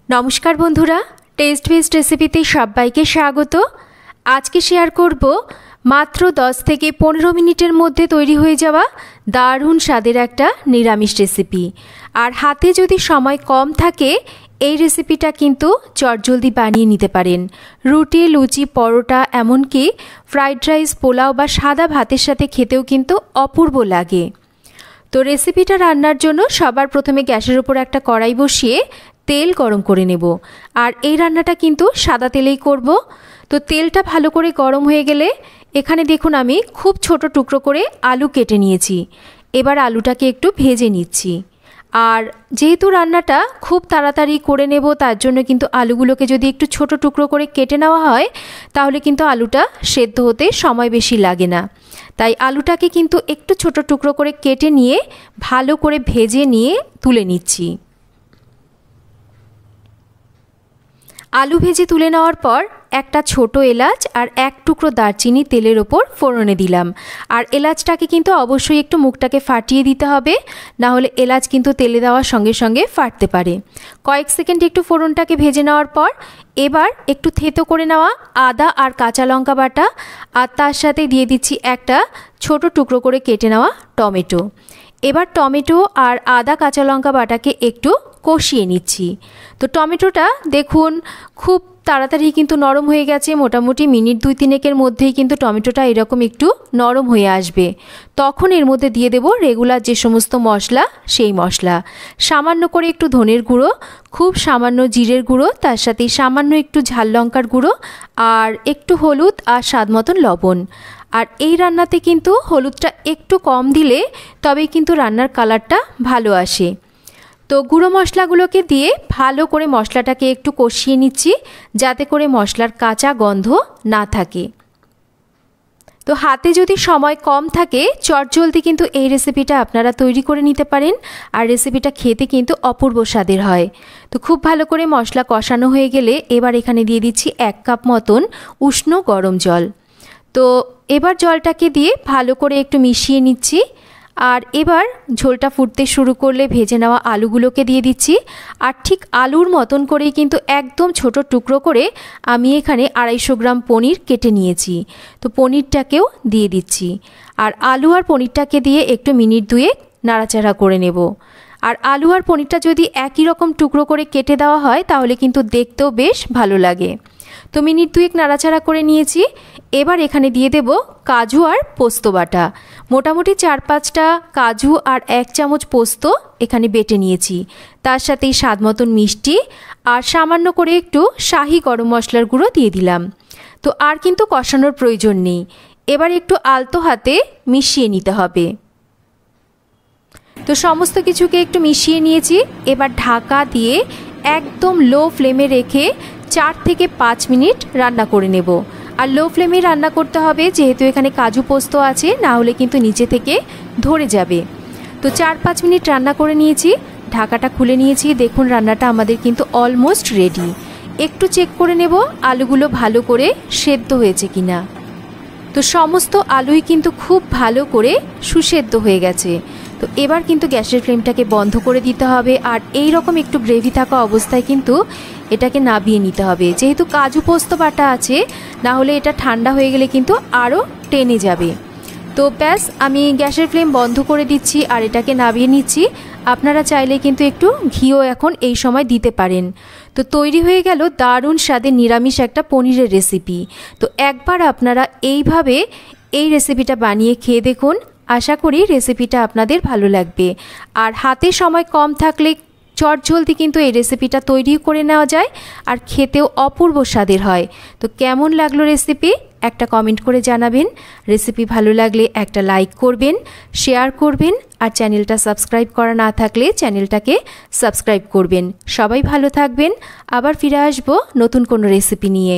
नमस्कार बंधुरा test best रेसिपिते सबाइके स्वागत। आज के शेयर करब मात्र 10 থেকে 15 मिनिटेर मध्य तैरी हये जावा दारुण स्वादेर एकटा निरामिष रेसिपि। और हाथे यदि समय कम थाके এই রেসিপিটা কিন্তু চটজলদি বানিয়ে নিতে পারেন। রুটি, লুচি, পরোটা, এমনকি ফ্রাইড রাইস, পোলাও বা সাদা ভাতের সাথে খেতেও কিন্তু অপূর্ব লাগে। তো রেসিপিটা রান্নার জন্য সবার প্রথমে গ্যাসের উপর একটা কড়াই বসিয়ে তেল গরম করে নেব। আর এই রান্নাটা কিন্তু সাদা তেলেই করব। তো তেলটা ভালো করে গরম হয়ে গেলে এখানে দেখুন আমি খুব ছোট টুকরো করে আলু কেটে নিয়েছি। এবার আলুটাকে একটু ভেজে নিচ্ছি। আর যেহেতু রান্নাটা খুব তাড়াতাড়ি করে নেব তার জন্য কিন্তু আলুগুলোকে যদি একটু ছোট টুকরো করে কেটে নেওয়া হয় তাহলে কিন্তু আলুটা সেদ্ধ হতে সময় বেশি লাগে না। তাই আলুটাকে কিন্তু একটু ছোট টুকরো করে কেটে নিয়ে ভালো করে ভেজে নিয়ে তুলে নিচ্ছি। आलू भेजे तुले नेওয়ার पर একটা ছোট এলাচ আর এক টুকরো দারচিনি তেলের উপর ফোড়নে দিলাম। আর এলাচটাকে কিন্তু অবশ্যই একটু মুখটাকে ফাটিয়ে দিতে হবে, না হলে এলাচ কিন্তু তেলে দেওয়ার সঙ্গে সঙ্গে ফাটতে পারে। কয়েক সেকেন্ড একটু ফোড়নটাকে ভেজে নেওয়ার পর এবার একটু থেতো করে নেওয়া আদা আর কাঁচা লঙ্কা বাটা আর তার সাথে দিয়ে দিচ্ছি একটা ছোট টুকরো করে কেটে নেওয়া টমেটো। এবার টমেটো আর আদা কাঁচা লঙ্কা বাটাকে একটু কষিয়ে নিচ্ছি। তো টমেটোটা দেখুন খুব তাড়াতাড়ি কিন্তু নরম হয়ে গেছে, মোটামুটি মিনিট 2-3 মধ্যেই কিন্তু টমেটোটা এরকম একটু নরম হয়ে আসবে। তখন এর মধ্যে দিয়ে দেব রেগুলার যে সমস্ত মশলা, সেই মশলা সামান্য করে একটু ধনের গুঁড়ো, খুব সামান্য জিরের গুঁড়ো, তার সাথে সামান্য একটু ঝাল লঙ্কার গুঁড়ো আর একটু হলুদ আর স্বাদ মতন লবণ। আর এই রান্নাতে কিন্তু হলুদটা একটু কম দিলে তবেই কিন্তু রান্নার কালারটা ভালো আসে। তো গুঁড়ো মশলাগুলোকে দিয়ে ভালো করে মশলাটাকে একটু কষিয়ে নিচ্ছি যাতে করে মশলার কাঁচা গন্ধ না থাকে। তো হাতে যদি সময় কম থাকে চটজলদি কিন্তু এই রেসিপিটা আপনারা তৈরি করে নিতে পারেন। আর রেসিপিটা খেতে কিন্তু অপূর্ব স্বাদের হয়। তো খুব ভালো করে মশলা কষানো হয়ে গেলে এবার এখানে দিয়ে দিচ্ছি 1 কাপ মতন উষ্ণ গরম জল। তো এবার জলটাকে দিয়ে ভালো করে একটু মিশিয়ে নিচ্ছি। আর এবার ঝোলটা ফুটতে শুরু করলে ভেজে নেওয়া আলুগুলোকে দিয়ে দিচ্ছি। আর ঠিক আলুর মতন করেই কিন্তু একদম ছোট টুকরো করে আমি এখানে 250 গ্রাম পনির কেটে নিয়েছি। তো পনিরটাকেও দিয়ে দিচ্ছি। আর আলু আর পনিরটাকে দিয়ে একটু মিনিট 2 নাড়াচাড়া করে নেব। আর আলু আর পনিরটা যদি একই রকম টুকরো করে কেটে দেওয়া হয় তাহলে কিন্তু দেখতেও বেশ ভালো লাগে। তো মিনিট 2 নাড়াচাড়া করে নিয়েছি। এবার এখানে দিয়ে দেব কাজু আর পোস্ত বাটা। মোটামুটি 4-5টা কাজু আর 1 চামচ পোস্ত এখানে বেটে নিয়েছি। তার সাথেই স্বাদ মতন মিষ্টি আর সামান্য করে একটু শাহি গরম মশলার গুঁড়ো দিয়ে দিলাম। তো আর কিন্তু কষানোর প্রয়োজন নেই। এবার একটু আলতো হাতে মিশিয়ে নিতে হবে। তো সমস্ত কিছুকে একটু মিশিয়ে নিয়েছি। এবার ঢাকা দিয়ে একদম লো ফ্লেমে রেখে 4 থেকে 5 মিনিট রান্না করে নেব। আর লো ফ্লেমে রান্না করতে হবে যেহেতু এখানে কাজু পোস্ত আছে, না হলে কিন্তু নিচে থেকে ধরে যাবে। তো 4-5 মিনিট রান্না করে নিয়েছি, ঢাকাটা খুলে নিয়েছি। দেখুন রান্নাটা আমাদের কিন্তু অলমোস্ট রেডি। একটু চেক করে নেব আলুগুলো ভালো করে সেদ্ধ হয়েছে কিনা। তো সমস্ত আলুই কিন্তু খুব ভালো করে সুসেদ্ধ হয়ে গেছে। তো এবার কিন্তু গ্যাসের ফ্লেমটাকে বন্ধ করে দিতে হবে। আর এই রকম একটু গ্রেভি থাকা অবস্থায় কিন্তু এটাকে নাবিয়ে নিতে হবে, যেহেতু কাজু পোস্ত বাটা আছে, না হলে এটা ঠান্ডা হয়ে গেলে কিন্তু আরও টেনে যাবে। তো ব্যাস আমি গ্যাসের ফ্লেম বন্ধ করে দিচ্ছি আর এটাকে নাবিয়ে নিচ্ছি। আপনারা চাইলে কিন্তু একটু ঘিও এখন এই সময় দিতে পারেন। তো তৈরি হয়ে গেল দারুণ স্বাদের নিরামিষ একটা পনিরের রেসিপি। তো একবার আপনারা এইভাবে এই রেসিপিটা বানিয়ে খেয়ে দেখুন, আশা করি রেসিপিটা আপনাদের ভালো লাগবে। আর হাতে সময় কম থাকলে চটজলদি কিন্তু এই রেসিপিটা তৈরি করে নেওয়া যায় আর খেতেও অপূর্ব স্বাদের হয়। তো কেমন লাগলো রেসিপি একটা কমেন্ট করে জানাবেন। রেসিপি ভালো লাগলে একটা লাইক করবেন, শেয়ার করবেন আর চ্যানেলটা সাবস্ক্রাইব করা না থাকলে চ্যানেলটাকে সাবস্ক্রাইব করবেন। সবাই ভালো থাকবেন। আবার ফিরে আসবো নতুন কোনো রেসিপি নিয়ে।